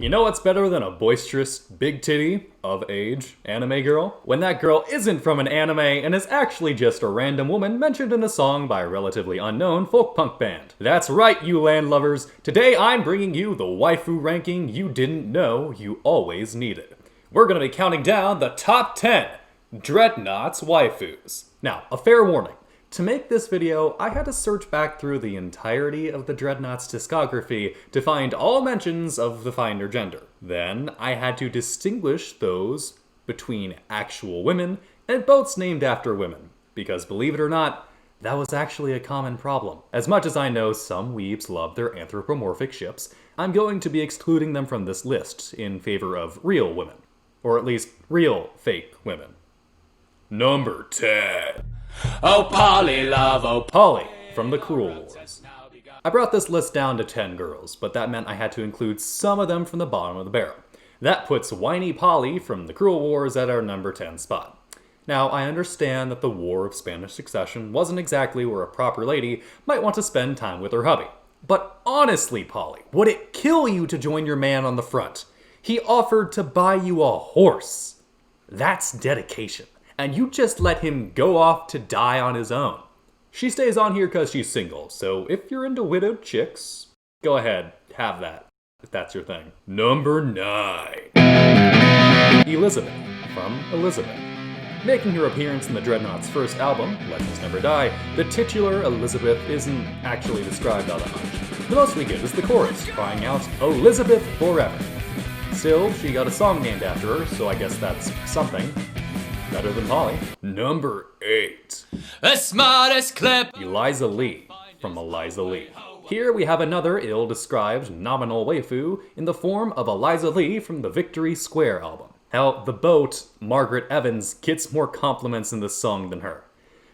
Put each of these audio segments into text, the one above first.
You know what's better than a boisterous, big titty, of age, anime girl? When that girl isn't from an anime and is actually just a random woman mentioned in a song by a relatively unknown folk punk band. That's right, you land lovers. Today I'm bringing you the waifu ranking you didn't know you always needed. We're gonna be counting down the top 10 Dreadnoughts Waifus. Now, a fair warning. To make this video, I had to search back through the entirety of the Dreadnoughts discography to find all mentions of the finer gender. Then, I had to distinguish those between actual women and boats named after women. Because believe it or not, that was actually a common problem. As much as I know some weebs love their anthropomorphic ships, I'm going to be excluding them from this list in favor of real women. Or at least, real fake women. Number 10. Oh Polly love, oh Polly from the Cruel Wars. I brought this list down to 10 girls, but that meant I had to include some of them from the bottom of the barrel. That puts whiny Polly from the Cruel Wars at our number 10 spot. Now, I understand that the War of Spanish Succession wasn't exactly where a proper lady might want to spend time with her hubby. But honestly, Polly, would it kill you to join your man on the front? He offered to buy you a horse. That's dedication. And you just let him go off to die on his own. She stays on here because she's single, so if you're into widowed chicks, go ahead, have that, if that's your thing. Number 9. Elizabeth from Elizabeth. Making her appearance in the Dreadnoughts' first album, Legends Never Die, the titular Elizabeth isn't actually described all that much. The most we get is the chorus, crying out, "Elizabeth forever." Still, she got a song named after her, so I guess that's something. Better than Polly. Number 8. the smartest clip. Eliza Lee from Eliza Lee. Here we have another ill-described nominal waifu in the form of Eliza Lee from the Victory Square album. Hell, the boat, Margaret Evans, gets more compliments in this song than her.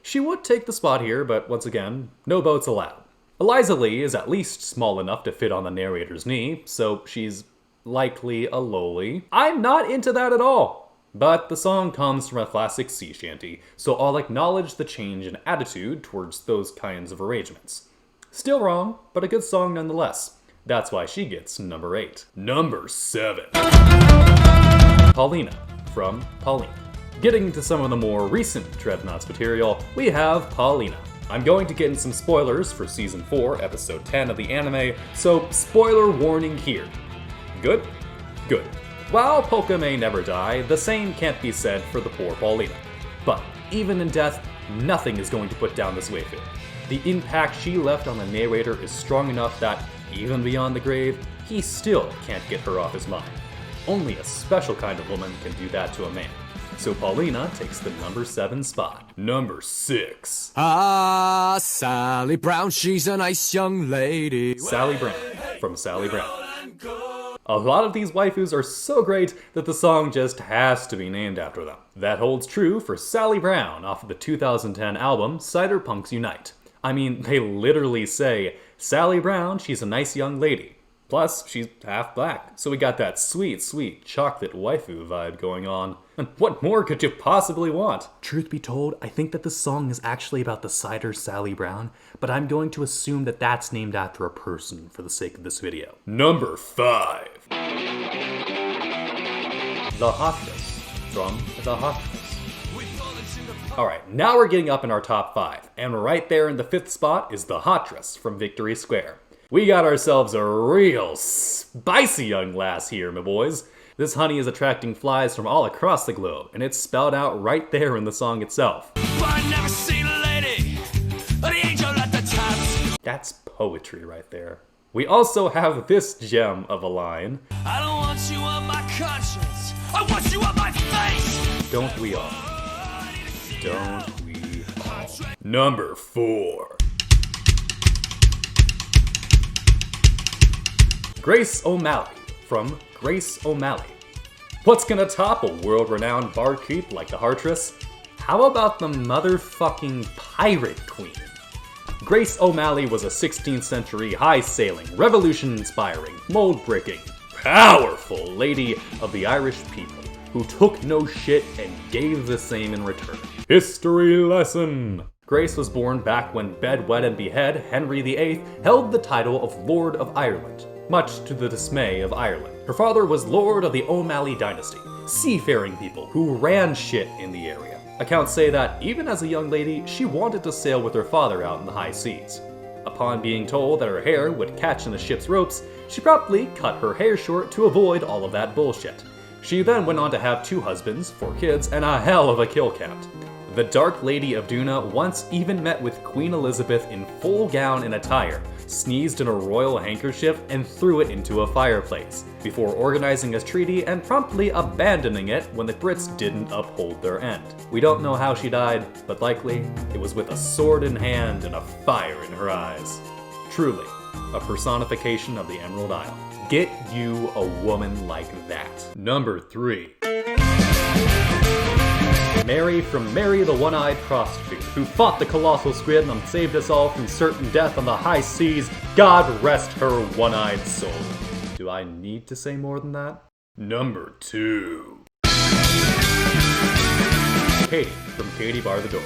She would take the spot here, but once again, no boats allowed. Eliza Lee is at least small enough to fit on the narrator's knee, so she's likely a loli. I'm not into that at all. But the song comes from a classic sea shanty, so I'll acknowledge the change in attitude towards those kinds of arrangements. Still wrong, but a good song nonetheless. That's why she gets number 8. Number 7. Paulina from Paulina. Getting to some of the more recent Dreadnoughts material, we have Paulina. I'm going to get in some spoilers for Season 4, Episode 10 of the anime, so spoiler warning here. Good? Good. While Polka may never die, the same can't be said for the poor Paulina. But even in death, nothing is going to put down this waifu. The impact she left on the narrator is strong enough that, even beyond the grave, he still can't get her off his mind. Only a special kind of woman can do that to a man. So Paulina takes the number 7 spot. Number 6. Ah, Sally Brown, she's a nice young lady. Sally Brown from Sally Brown. A lot of these waifus are so great that the song just has to be named after them. That holds true for Sally Brown off of the 2010 album Cider Punks Unite. I mean, they literally say, Sally Brown, she's a nice young lady. Plus, she's half black, so we got that sweet, sweet chocolate waifu vibe going on. And what more could you possibly want? Truth be told, I think that this song is actually about the cider Sally Brown, but I'm going to assume that that's named after a person for the sake of this video. Number 5. The Hotness from The Hotness. Alright, now we're getting up in our top 5, and right there in the 5th spot is the Hotness from Victory Square. We got ourselves a real spicy young lass here, my boys. This honey is attracting flies from all across the globe, and it's spelled out right there in the song itself. I never seen a lady, an angel at the top. That's poetry right there. We also have this gem of a line. I don't want you on my conscience, I want you on my face. Don't we all? Don't we all? Number 4. Grace OMalley from Grace OMalley. What's gonna top a world-renowned barkeep like the Heartress? How about the motherfucking Pirate Queen? Grace OMalley was a 16th century high-sailing, revolution-inspiring, mold-breaking, powerful lady of the Irish people who took no shit and gave the same in return. History lesson! Grace was born back when Bedwet and Behead Henry VIII held the title of Lord of Ireland. much to the dismay of Ireland. Her father was lord of the OMalley dynasty, seafaring people who ran shit in the area. Accounts say that even as a young lady, she wanted to sail with her father out in the high seas. Upon being told that her hair would catch in the ship's ropes, she promptly cut her hair short to avoid all of that bullshit. She then went on to have 2 husbands, 4 kids, and a hell of a kill count. The Dark Lady of Duna once even met with Queen Elizabeth in full gown and attire, sneezed in a royal handkerchief, and threw it into a fireplace, before organizing a treaty and promptly abandoning it when the Brits didn't uphold their end. We don't know how she died, but likely it was with a sword in hand and a fire in her eyes. Truly, a personification of the Emerald Isle. Get you a woman like that. Number 3. Mary from Mary the One-Eyed Prostitute, who fought the colossal squid and saved us all from certain death on the high seas. God rest her one-eyed soul. Do I need to say more than that? Number 2. Katy from Katy Bar the Door.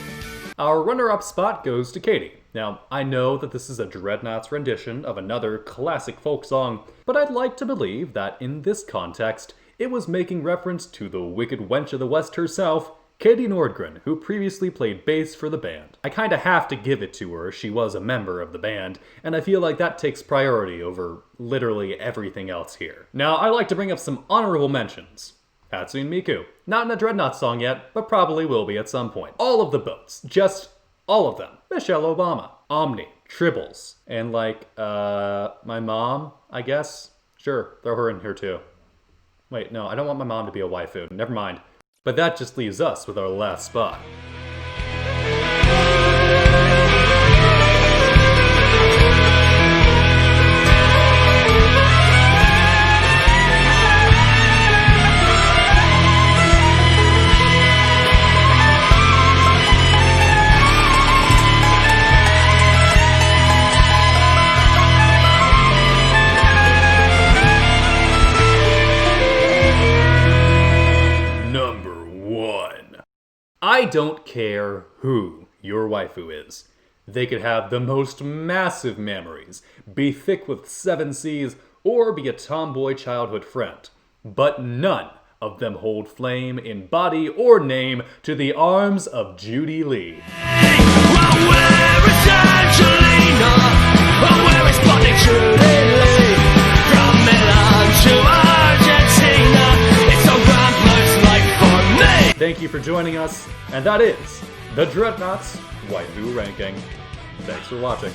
Our runner-up spot goes to Katy. Now, I know that this is a Dreadnoughts rendition of another classic folk song, but I'd like to believe that in this context, it was making reference to the Wicked Wench of the West herself, Katy Nordgren, who previously played bass for the band. I kinda have to give it to her, she was a member of the band, and I feel like that takes priority over literally everything else here. Now, I'd like to bring up some honorable mentions. Hatsune Miku. Not in a Dreadnoughts song yet, but probably will be at some point. All of the boats. Just all of them. Michelle Obama. Omni. Tribbles. And my mom, I guess? Sure, throw her in here too. Wait, no, I don't want my mom to be a waifu. Never mind. But that just leaves us with our last spot. I don't care who your waifu is. They could have the most massive memories, be thick with 7 C's, or be a tomboy childhood friend. But none of them hold flame in body or name to the arms of Judy Lee. Well, where is Angelina? Oh, where is Bonnie Judy Lee? From Milan to Argentina, it's a glamorous life for me. Thank you for joining us, and that is the Dreadnoughts Waifu Ranking. Thanks for watching.